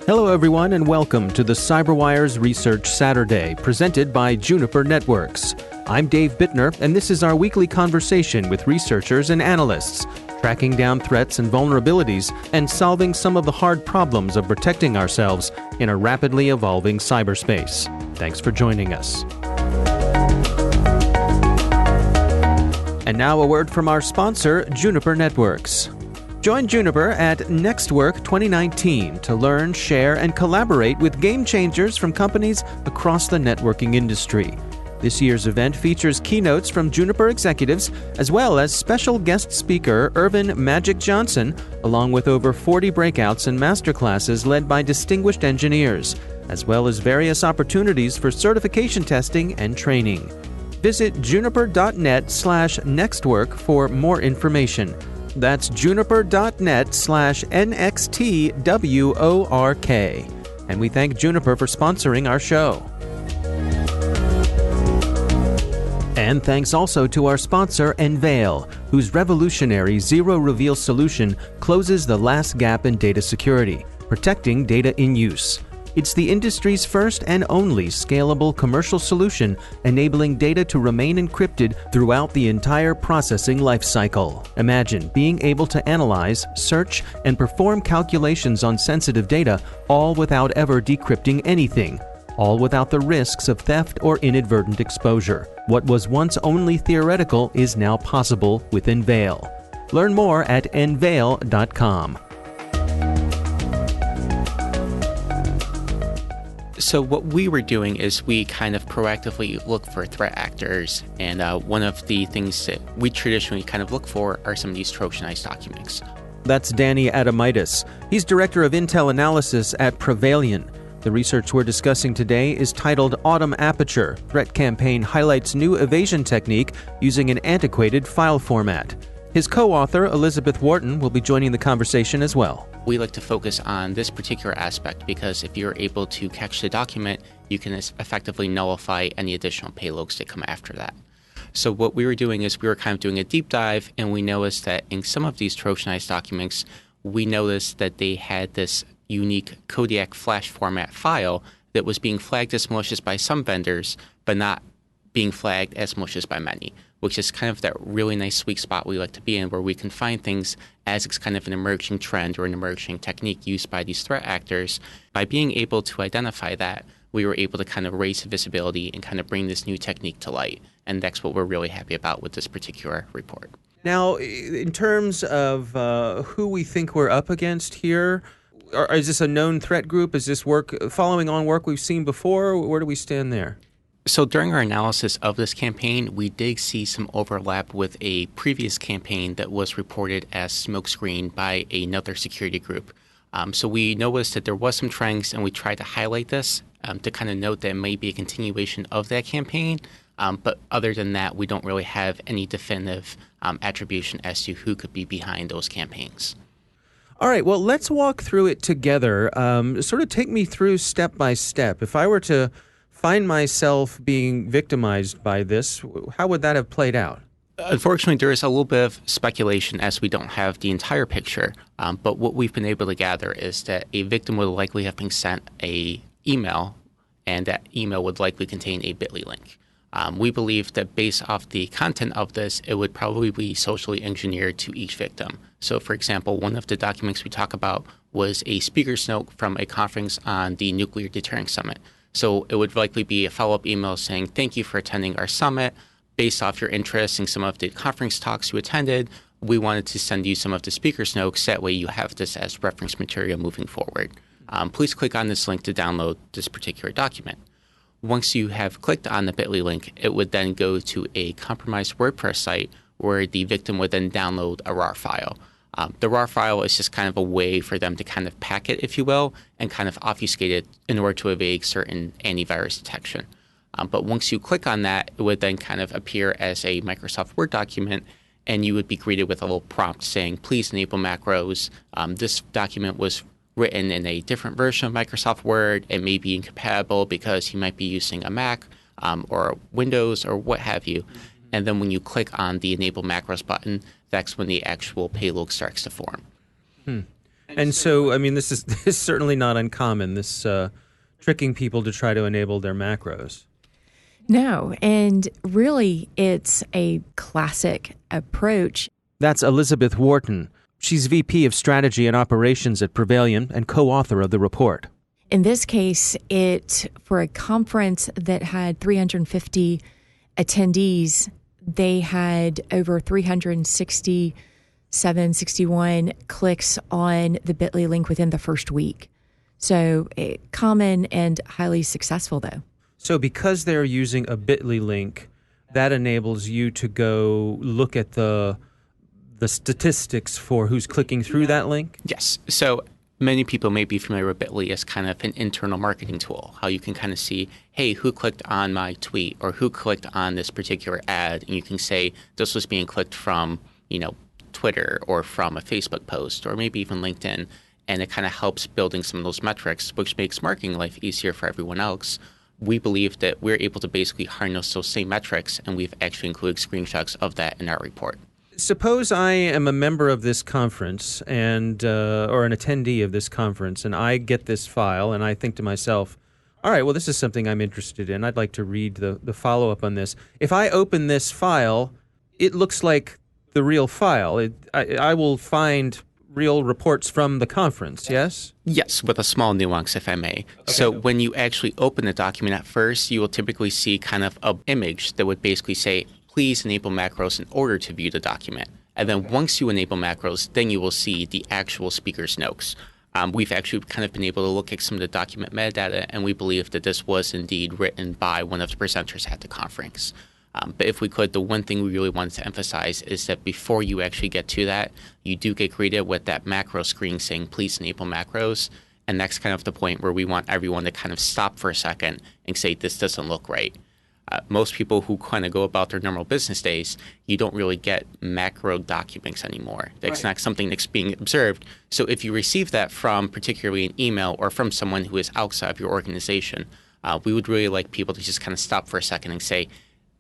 Hello, everyone, and welcome to the CyberWire's Research Saturday, presented by Juniper Networks. I'm Dave Bittner, and this is our weekly conversation with researchers and analysts, tracking down threats and vulnerabilities and solving some of the hard problems of protecting ourselves in a rapidly evolving cyberspace. Thanks for joining us. And now a word from our sponsor, Juniper Networks. Join Juniper at NextWork 2019 to learn, share, and collaborate with game changers from companies across the networking industry. This year's event features keynotes from Juniper executives, as well as special guest speaker Irvin Magic Johnson, along with over 40 breakouts and masterclasses led by distinguished engineers, as well as various opportunities for certification testing and training. Visit juniper.net/nextwork for more information. That's juniper.net/NXTWORK. And we thank Juniper for sponsoring our show. And thanks also to our sponsor, Enveil, whose revolutionary zero-reveal solution closes the last gap in data security, protecting data in use. It's the industry's first and only scalable commercial solution, enabling data to remain encrypted throughout the entire processing lifecycle. Imagine being able to analyze, search, and perform calculations on sensitive data, all without ever decrypting anything, all without the risks of theft or inadvertent exposure. What was once only theoretical is now possible with Enveil. Learn more at enveil.com. So what we were doing is we kind of proactively look for threat actors, and one of the things that we traditionally kind of look for are some of these Trojanized documents. That's Danny Adamitis. He's Director of Intel Analysis at Prevalion. The research we're discussing today is titled Autumn Aperture. Threat Campaign highlights new evasion technique using an antiquated file format. His co-author, Elizabeth Wharton, will be joining the conversation as well. We like to focus on this particular aspect because if you're able to catch the document, you can effectively nullify any additional payloads that come after that. So what we were doing is we were kind of doing a deep dive, and we noticed that in some of these Trojanized documents, we noticed that they had this unique Kodiak flash format file that was being flagged as malicious by some vendors, but not being flagged as malicious by many, which is kind of that really nice sweet spot we like to be in, where we can find things as it's kind of an emerging trend or an emerging technique used by these threat actors. By being able to identify that, we were able to kind of raise visibility and kind of bring this new technique to light. And that's what we're really happy about with this particular report. Now, in terms of who we think we're up against here, is this a known threat group? Is this work following on work we've seen before? Where do we stand there? So during our analysis of this campaign, we did see some overlap with a previous campaign that was reported as smokescreen by another security group. So we noticed that there was some trends, and we tried to highlight this to kind of note that it may be a continuation of that campaign. But other than that, we don't really have any definitive attribution as to who could be behind those campaigns. All right, well, let's walk through it together. Sort of take me through step by step. If I were to find myself being victimized by this, how would that have played out? Unfortunately, there is a little bit of speculation as we don't have the entire picture. But what we've been able to gather is that a victim would likely have been sent an email, and that email would likely contain a bit.ly link. We believe that based off the content of this, it would probably be socially engineered to each victim. So, for example, one of the documents we talk about was a speaker's note from a conference on the Nuclear Deterrence Summit. So it would likely be a follow-up email saying, thank you for attending our summit. Based off your interest in some of the conference talks you attended, we wanted to send you some of the speaker's notes. That way you have this as reference material moving forward. Please click on this link to download this particular document. Once you have clicked on the bit.ly link, it would then go to a compromised WordPress site where the victim would then download a RAR file. The RAR file is just kind of a way for them to kind of pack it, if you will, and kind of obfuscate it in order to evade certain antivirus detection. But once you click on that, it would then kind of appear as a Microsoft Word document, and you would be greeted with a little prompt saying, please enable macros. This document was written in a different version of Microsoft Word. It may be incompatible because you might be using a Mac or Windows or what have you. And then when you click on the Enable Macros button, that's when the actual payload starts to form. And so, I mean, this is certainly not uncommon, this tricking people to try to enable their macros. No, and really it's a classic approach. That's Elizabeth Wharton. She's VP of Strategy and Operations at Prevalion and co-author of the report. In this case, for a conference that had 350 attendees, they had over 361 clicks on the Bitly link within the first week. So common and highly successful, though. So because they're using a Bitly link, that enables you to go look at the statistics for who's clicking through that link? Yes. So many people may be familiar with Bitly as kind of an internal marketing tool, how you can kind of see, hey, who clicked on my tweet or who clicked on this particular ad? And you can say this was being clicked from, Twitter or from a Facebook post or maybe even LinkedIn. And it kind of helps building some of those metrics, which makes marketing life easier for everyone else. We believe that we're able to basically harness those same metrics, and we've actually included screenshots of that in our report. Suppose I am a member of this conference and or an attendee of this conference, and I get this file, and I think to myself, all right, well, this is something I'm interested in. I'd like to read the follow-up on this. If I open this file, it looks like the real file. I will find real reports from the conference, yes? Yes, with a small nuance, if I may. Okay. So when you actually open the document at first, you will typically see kind of an image that would basically say, please enable macros in order to view the document. And then once you enable macros, then you will see the actual speaker's notes. We've actually kind of been able to look at some of the document metadata, and we believe that this was indeed written by one of the presenters at the conference. But if we could, the one thing we really wanted to emphasize is that before you actually get to that, you do get greeted with that macro screen saying, please enable macros. And that's kind of the point where we want everyone to kind of stop for a second and say, this doesn't look right. Most people who kind of go about their normal business days, you don't really get macro documents anymore. That's not something that's being observed. So if you receive that from particularly an email or from someone who is outside of your organization, we would really like people to just kind of stop for a second and say,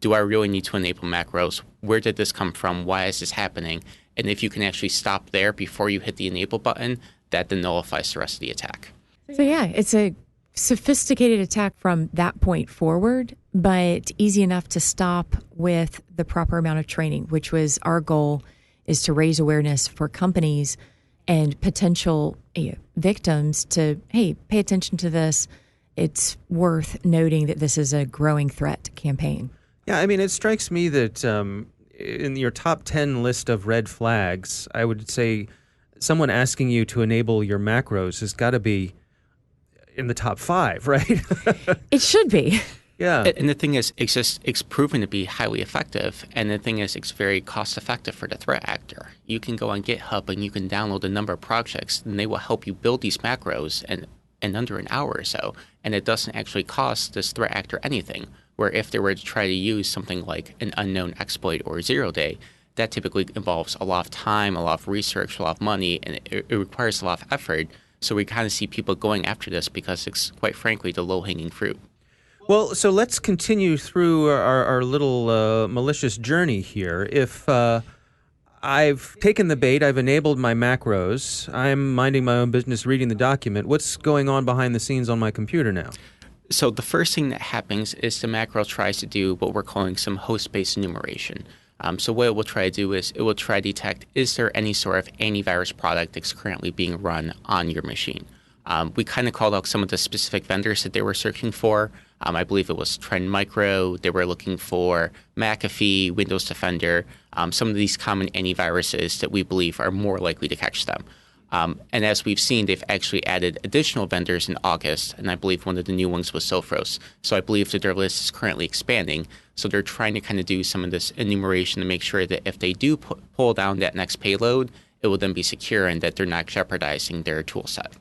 do I really need to enable macros? Where did this come from? Why is this happening? And if you can actually stop there before you hit the enable button, that then nullifies the rest of the attack. So yeah, it's a sophisticated attack from that point forward, but easy enough to stop with the proper amount of training, which was our goal, is to raise awareness for companies and potential victims to, hey, pay attention to this. It's worth noting that this is a growing threat campaign. Yeah, I mean, it strikes me that in your top 10 list of red flags, I would say someone asking you to enable your macros has got to be in the top 5, right? It should be. Yeah. And the thing is, it's proven to be highly effective. And the thing is, it's very cost effective for the threat actor. You can go on GitHub and you can download a number of projects, and they will help you build these macros in under an hour or so. And it doesn't actually cost this threat actor anything. Where if they were to try to use something like an unknown exploit or 0-day, that typically involves a lot of time, a lot of research, a lot of money, and it requires a lot of effort. So we kind of see people going after this because it's, quite frankly, the low-hanging fruit. Well, so let's continue through our little malicious journey here. If I've taken the bait, I've enabled my macros, I'm minding my own business reading the document, what's going on behind the scenes on my computer now? So the first thing that happens is the macro tries to do what we're calling some host-based enumeration. So what it will try to do is it will try to detect, is there any sort of antivirus product that's currently being run on your machine? We kind of called out some of the specific vendors that they were searching for. I believe it was Trend Micro. They were looking for McAfee, Windows Defender, some of these common antiviruses that we believe are more likely to catch them. And as we've seen, they've actually added additional vendors in August, and I believe one of the new ones was Sophros. So I believe that their list is currently expanding. So they're trying to kind of do some of this enumeration to make sure that if they do pull down that next payload, it will then be secure and that they're not jeopardizing their tool set.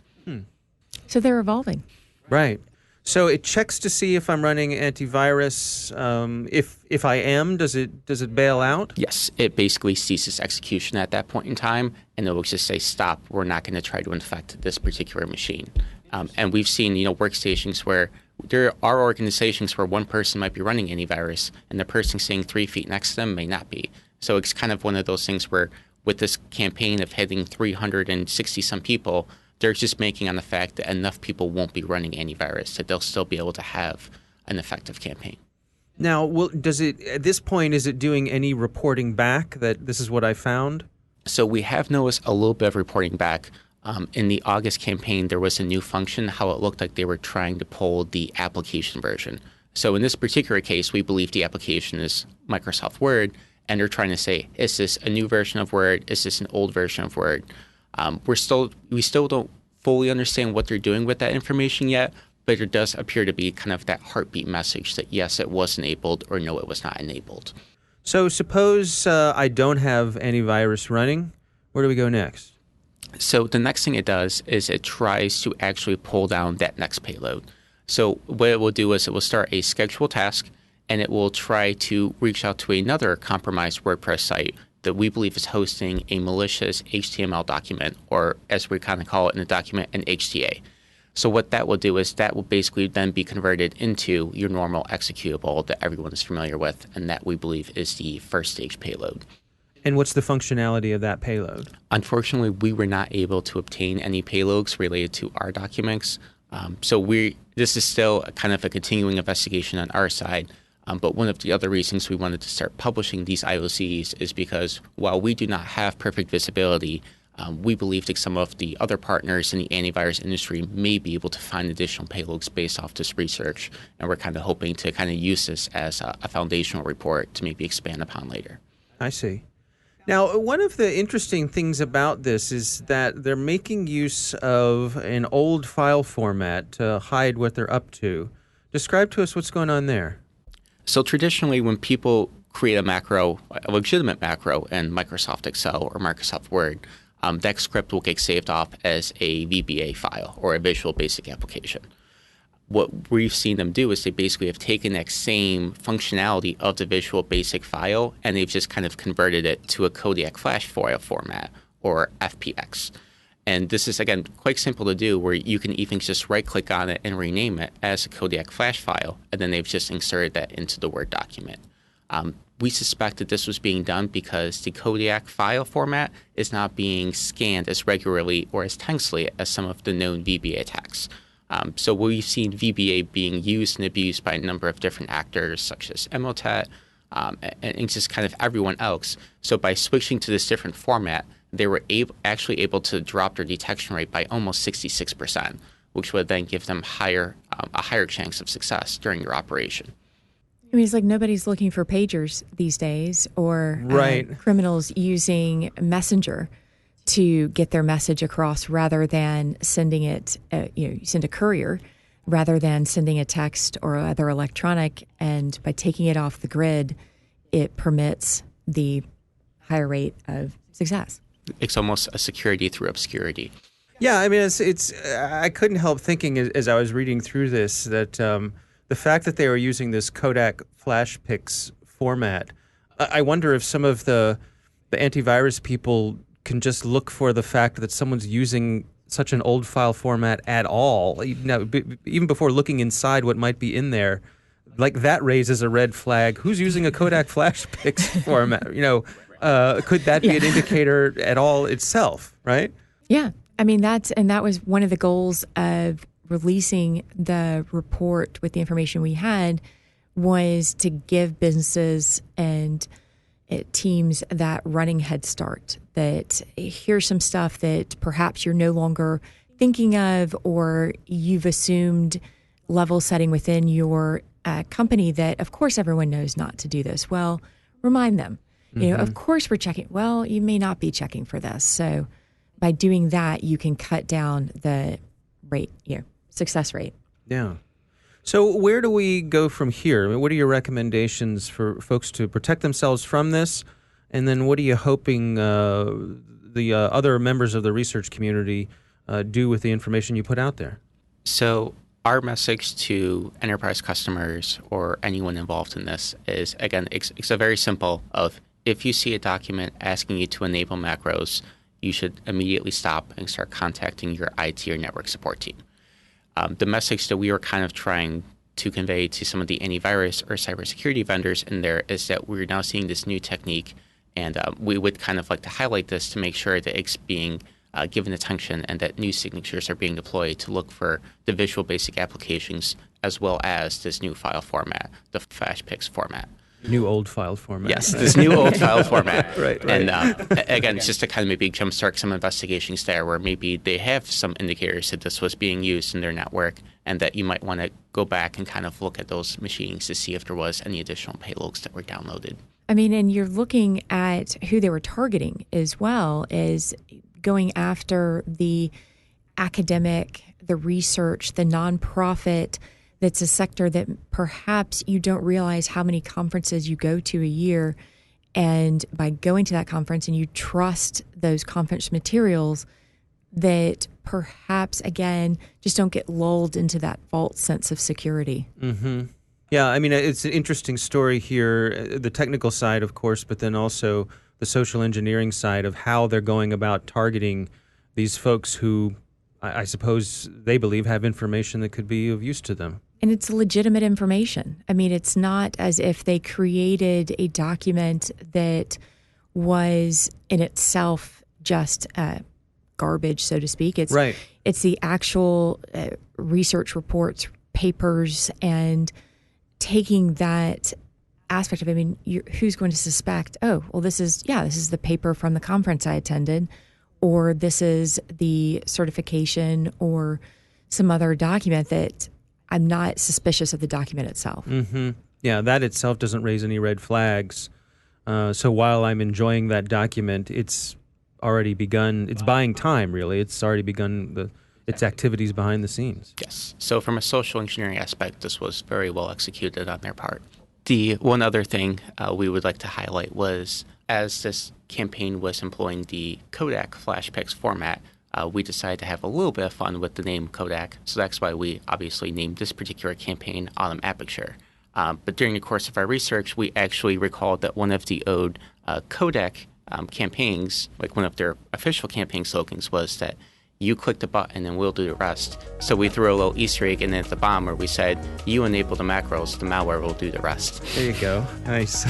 So they're evolving. Right. So it checks to see if I'm running antivirus. If I am, does it bail out? Yes, it basically ceases execution at that point in time, and it will just say, stop, we're not going to try to infect this particular machine. And we've seen, workstations where there are organizations where one person might be running antivirus, and the person sitting 3 feet next to them may not be. So it's kind of one of those things where with this campaign of hitting 360 some people, they're just banking on the fact that enough people won't be running antivirus that they'll still be able to have an effective campaign. Now, does it at this point, is it doing any reporting back that this is what I found? So we have noticed a little bit of reporting back. In the August campaign, there was a new function, how it looked like they were trying to pull the application version. So in this particular case, we believe the application is Microsoft Word, and they're trying to say, is this a new version of Word? Is this an old version of Word? We still don't fully understand what they're doing with that information yet, but it does appear to be kind of that heartbeat message that yes, it was enabled, or no, it was not enabled. So suppose I don't have antivirus running. Where do we go next? So the next thing it does is it tries to actually pull down that next payload. So what it will do is it will start a scheduled task, and it will try to reach out to another compromised WordPress site that we believe is hosting a malicious HTML document, or as we kind of call it in the document, an HTA. So what that will do is that will basically then be converted into your normal executable that everyone is familiar with, and that we believe is the first stage payload. And what's the functionality of that payload? Unfortunately, we were not able to obtain any payloads related to our documents. This is still kind of a continuing investigation on our side. But one of the other reasons we wanted to start publishing these IOCs is because while we do not have perfect visibility, we believe that some of the other partners in the antivirus industry may be able to find additional payloads based off this research. And we're kind of hoping to kind of use this as a foundational report to maybe expand upon later. I see. Now, one of the interesting things about this is that they're making use of an old file format to hide what they're up to. Describe to us what's going on there. So traditionally, when people create a macro, a legitimate macro in Microsoft Excel or Microsoft Word, that script will get saved off as a VBA file or a Visual Basic Application. What we've seen them do is they basically have taken that same functionality of the Visual Basic file and they've just kind of converted it to a Kodiak Flash file format or FPX. And this is, again, quite simple to do where you can even just right-click on it and rename it as a Kodiak Flash file, and then they've just inserted that into the Word document. We suspect that this was being done because the Kodiak file format is not being scanned as regularly or as tensely as some of the known VBA attacks. So we've seen VBA being used and abused by a number of different actors, such as Emotet, and just kind of everyone else. So by switching to this different format, they were actually able to drop their detection rate by almost 66%, which would then give them a higher chance of success during your operation. I mean, it's like nobody's looking for pagers these days, or criminals using Messenger to get their message across rather than sending it, you send a courier rather than sending a text or other electronic. And by taking it off the grid, it permits the higher rate of success. It's almost a security through obscurity. Yeah, I mean, it's I couldn't help thinking as I was reading through this that the fact that they were using this Kodak Flash Pix format, I wonder if some of the antivirus people can just look for the fact that someone's using such an old file format at all, even before looking inside what might be in there. Like that raises a red flag. Who's using a Kodak Flash Pix format? Could that be an indicator at all itself, right? Yeah. I mean, that was one of the goals of releasing the report with the information we had, was to give businesses and teams that running head start, that here's some stuff that perhaps you're no longer thinking of, or you've assumed level setting within your company that, of course, everyone knows not to do this. Well, remind them. Of course we're checking. Well, you may not be checking for this. So by doing that, you can cut down the rate, success rate. Yeah. So where do we go from here? I mean, what are your recommendations for folks to protect themselves from this? And then what are you hoping the other members of the research community do with the information you put out there? So our message to enterprise customers or anyone involved in this is, again, it's a very simple of, if you see a document asking you to enable macros, you should immediately stop and start contacting your IT or network support team. The message that we were kind of trying to convey to some of the antivirus or cybersecurity vendors in there is that we're now seeing this new technique, And we would kind of like to highlight this to make sure that it's being given attention and that new signatures are being deployed to look for the Visual Basic applications as well as this new file format, the FlashPix format. New old file format. Yes, this new old file format. Right. And again, it's just to kind of maybe jumpstart some investigations there where maybe they have some indicators that this was being used in their network and that you might want to go back and kind of look at those machines to see if there was any additional payloads that were downloaded. I mean, and you're looking at who they were targeting as well as going after the academic, the research, the nonprofit. That's a sector that perhaps you don't realize how many conferences you go to a year. And by going to that conference and you trust those conference materials, that perhaps, again, just don't get lulled into that false sense of security. Mm-hmm. Yeah, I mean, it's an interesting story here, the technical side, of course, but then also the social engineering side of how they're going about targeting these folks who, I suppose they believe have information that could be of use to them. And it's legitimate information. I mean, it's not as if they created a document that was in itself just garbage, so to speak. It's right. It's the actual research reports, papers, and taking that aspect of it. I mean, who's going to suspect, oh, well, this is the paper from the conference I attended, or this is the certification or some other document that I'm not suspicious of the document itself. Mm-hmm. Yeah, that itself doesn't raise any red flags. So while I'm enjoying that document, it's already begun. It's buying time, really. It's already begun its activities behind the scenes. Yes. So from a social engineering aspect, this was very well executed on their part. The one other thing we would like to highlight was as this campaign was employing the Kodak FlashPix format, we decided to have a little bit of fun with the name Kodak. So that's why we obviously named this particular campaign Aperture. But during the course of our research, we actually recalled that one of the old Kodak campaigns, like one of their official campaign slogans, was that you click the button and we'll do the rest. So we threw a little Easter egg in at the bottom where we said, you enable the macros, the malware will do the rest. There you go. Nice.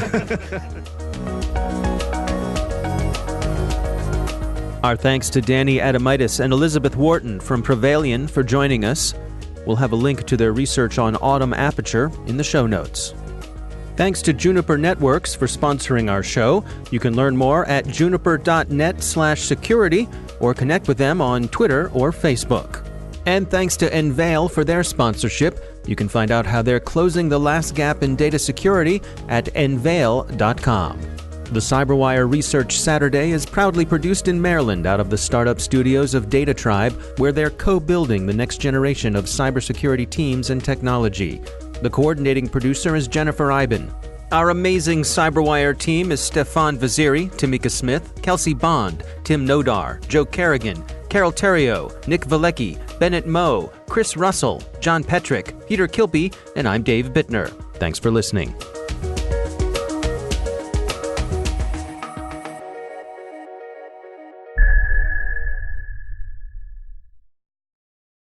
Our thanks to Danny Adamitis and Elizabeth Wharton from Prevalion for joining us. We'll have a link to their research on Aperture in the show notes. Thanks to Juniper Networks for sponsoring our show. You can learn more at juniper.net/security or connect with them on Twitter or Facebook. And thanks to Enveil for their sponsorship. You can find out how they're closing the last gap in data security at enveil.com. The CyberWire Research Saturday is proudly produced in Maryland out of the startup studios of Data Tribe, where they're co-building the next generation of cybersecurity teams and technology. The coordinating producer is Jennifer Iben. Our amazing CyberWire team is Stefan Vaziri, Tamika Smith, Kelsey Bond, Tim Nodar, Joe Kerrigan, Carol Terrio, Nick Valecki, Bennett Moe, Chris Russell, John Petrick, Peter Kilpie, and I'm Dave Bittner. Thanks for listening.